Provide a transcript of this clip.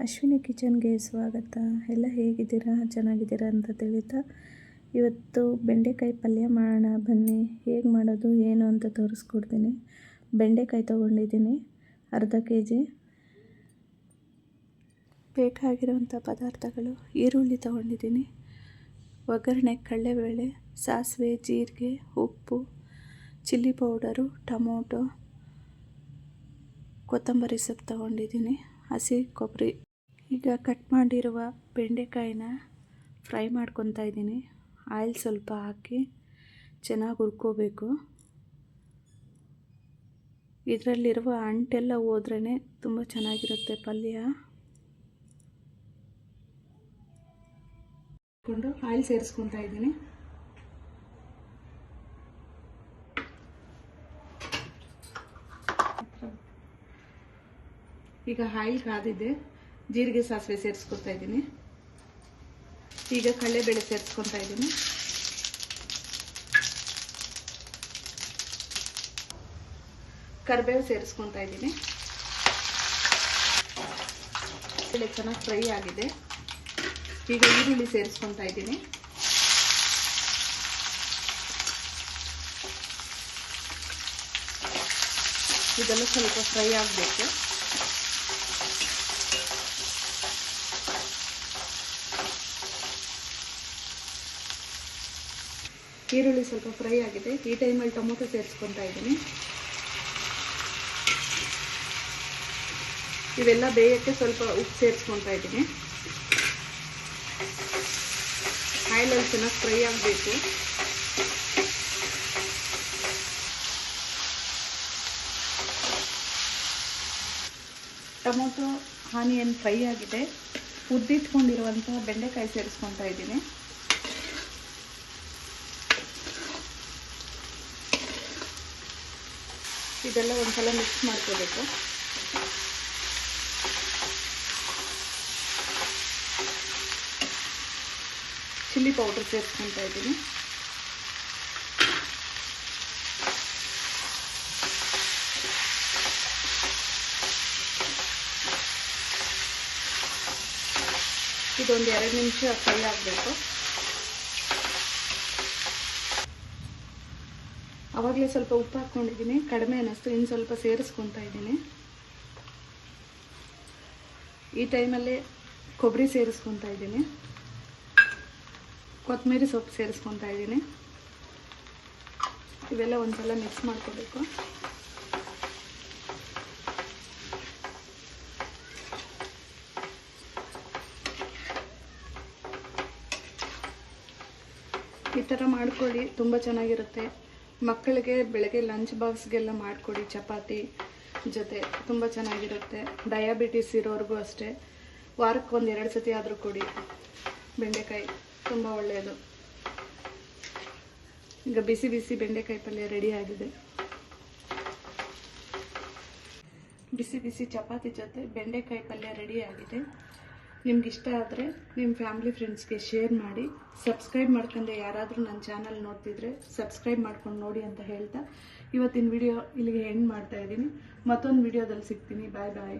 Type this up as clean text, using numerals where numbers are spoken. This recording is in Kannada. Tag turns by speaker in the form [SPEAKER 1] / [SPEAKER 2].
[SPEAKER 1] ಅಶ್ವಿನಿ ಕಿಚನ್ಗೆ ಸ್ವಾಗತ. ಎಲ್ಲ ಹೇಗಿದ್ದೀರಾ? ಚೆನ್ನಾಗಿದ್ದೀರಾ ಅಂತ ತಿಳಿತಾ ಇವತ್ತು ಬೆಂಡೆಕಾಯಿ ಪಲ್ಯ ಮಾಡೋಣ ಬನ್ನಿ. ಹೇಗೆ ಮಾಡೋದು ಏನು ಅಂತ ತೋರಿಸ್ಕೊಡ್ತೀನಿ. ಬೆಂಡೆಕಾಯಿ ತೊಗೊಂಡಿದ್ದೀನಿ ಅರ್ಧ kg. ಬೇಕಾಗಿರುವಂಥ ಪದಾರ್ಥಗಳು: ಈರುಳ್ಳಿ ತೊಗೊಂಡಿದ್ದೀನಿ, ಒಗ್ಗರಣೆ ಕಡಲೆಬೇಳೆ, ಸಾಸಿವೆ, ಜೀರಿಗೆ, ಉಪ್ಪು, ಚಿಲ್ಲಿ ಪೌಡರು, ಟೊಮೊಟೊ, ಕೊತ್ತಂಬರಿ ಸೊಪ್ಪು ತೊಗೊಂಡಿದ್ದೀನಿ, ಹಸಿ ಕೊಬ್ಬರಿ. ಈಗ ಕಟ್ ಮಾಡಿರುವ ಬೆಂಡೆಕಾಯಿನ ಫ್ರೈ ಮಾಡ್ಕೊತಾ ಇದ್ದೀನಿ. ಆಯಿಲ್ ಸ್ವಲ್ಪ ಹಾಕಿ ಚೆನ್ನಾಗಿ ಹುರ್ಕೋಬೇಕು. ಇದರಲ್ಲಿರುವ ಅಂಟೆಲ್ಲ ಹೋದ್ರೇ ತುಂಬ ಚೆನ್ನಾಗಿರುತ್ತೆ ಪಲ್ಯ. ಆಯಿಲ್ ಸೇರಿಸ್ಕೊತಾ ಇದ್ದೀನಿ. ಈಗ ಆಯಿಲ್ ಕಾದಿದೆ, ಜೀರಿಗೆ ಸಾಸಿವೆ ಸೇರಿಸ್ಕೊತಾ ಇದ್ದೀನಿ. ಈಗ ಕಡಲೆಬೇಳೆ ಸೇರಿಸ್ಕೊತಾ ಇದ್ದೀನಿ. ಕರಿಬೇವು ಸೇರಿಸ್ಕೊತಾ ಇದ್ದೀನಿ. ಬೇಳೆ ಚೆನ್ನಾಗಿ ಫ್ರೈ ಆಗಿದೆ. ಈಗ ಈರುಳ್ಳಿ ಸೇರಿಸ್ಕೊತಾ ಇದ್ದೀನಿ. ಇದೆಲ್ಲ ಸ್ವಲ್ಪ ಫ್ರೈ ಆಗಬೇಕು. ಈರುಳ್ಳಿ ಸ್ವಲ್ಪ ಫ್ರೈ ಆಗಿದೆ. ಈ ಟೈಮಲ್ಲಿ ಟೊಮೊಟೊ ಸೇರಿಸ್ಕೊತಾ ಇದ್ದೀನಿ. ಇವೆಲ್ಲ ಬೇಯಕ್ಕೆ ಸ್ವಲ್ಪ ಉಪ್ಪು ಸೇರಿಸ್ಕೊತಾ ಇದ್ದೀನಿ. ಆಯಿಲಲ್ಲಿ ಚೆನ್ನಾಗಿ ಫ್ರೈ ಆಗಬೇಕು. ಟೊಮೊಟೊ ಆನಿಯನ್ ಫ್ರೈ ಆಗಿದೆ. ಉದ್ದಿಟ್ಕೊಂಡಿರುವಂಥ ಬೆಂಡೆಕಾಯಿ ಸೇರಿಸ್ಕೊತಾ ಇದ್ದೀನಿ. ಇದೆಲ್ಲ ಒಂದ್ಸಲ ಮಿಕ್ಸ್ ಮಾಡ್ಕೋಬೇಕು. ಚಿಲ್ಲಿ ಪೌಡರ್ ಸೇರಿಸ್ಕೊತಾ ಇದ್ದೀನಿ. ಇದೊಂದು 2 ನಿಮಿಷ ಫ್ರೈ ಆಗಬೇಕು. ಆವಾಗಲೇ ಸ್ವಲ್ಪ ಉಪ್ಪು ಹಾಕ್ಕೊಂಡಿದ್ದೀನಿ, ಕಡಿಮೆ ಅನ್ನಿಸ್ತು, ಇನ್ನು ಸ್ವಲ್ಪ ಸೇರಿಸ್ಕೊತಾ ಇದ್ದೀನಿ. ಈ ಟೈಮಲ್ಲೇ ಕೊಬ್ಬರಿ ಸೇರಿಸ್ಕೊತಾ ಇದ್ದೀನಿ, ಕೊತ್ತಂಬರಿ ಸೊಪ್ಪು ಸೇರಿಸ್ಕೊತಾ ಇದ್ದೀನಿ. ಇವೆಲ್ಲ ಒಂದ್ಸಲ ಮಿಕ್ಸ್ ಮಾಡ್ಕೋಬೇಕು. ಈ ಥರ ಮಾಡ್ಕೊಳ್ಳಿ, ತುಂಬ ಚೆನ್ನಾಗಿರುತ್ತೆ. ಮಕ್ಕಳಿಗೆ ಬೆಳಗ್ಗೆ ಲಂಚ್ ಬಾಕ್ಸ್ಗೆಲ್ಲ ಮಾಡಿಕೊಡಿ, ಚಪಾತಿ ಜೊತೆ ತುಂಬ ಚೆನ್ನಾಗಿರುತ್ತೆ. ಡಯಾಬಿಟಿಸ್ ಇರೋರಿಗೂ ಅಷ್ಟೇ, ವಾರಕ್ಕೆ 1-2 ಸತಿ ಆದರೂ ಕೊಡಿ. ಬೆಂಡೆಕಾಯಿ ತುಂಬ ಒಳ್ಳೆಯದು. ಈಗ ಬಿಸಿ ಬಿಸಿ ಬೆಂಡೆಕಾಯಿ ಪಲ್ಯ ರೆಡಿ ಆಗಿದೆ. ಬಿಸಿ ಬಿಸಿ ಚಪಾತಿ ಜೊತೆ ಬೆಂಡೆಕಾಯಿ ಪಲ್ಯ ರೆಡಿ ಆಗಿದೆ. ನಿಮ್ಗೆ ಇಷ್ಟ ಆದರೆ ನಿಮ್ಮ ಫ್ಯಾಮಿಲಿ ಫ್ರೆಂಡ್ಸ್ಗೆ ಶೇರ್ ಮಾಡಿ. ಸಬ್ಸ್ಕ್ರೈಬ್ ಮಾಡ್ಕೊಂಡೆ ಯಾರಾದರೂ ನನ್ನ ಚಾನಲ್ ನೋಡ್ತಿದ್ರೆ ಸಬ್ಸ್ಕ್ರೈಬ್ ಮಾಡ್ಕೊಂಡು ನೋಡಿ ಅಂತ ಹೇಳ್ತಾ ಇವತ್ತಿನ ವಿಡಿಯೋ ಇಲ್ಲಿಗೆ ಎಂಡ್ ಮಾಡ್ತಾ ಇದ್ದೀನಿ. ಮತ್ತೊಂದು ವಿಡಿಯೋದಲ್ಲಿ ಸಿಗ್ತೀನಿ. ಬಾಯ್ ಬಾಯ್.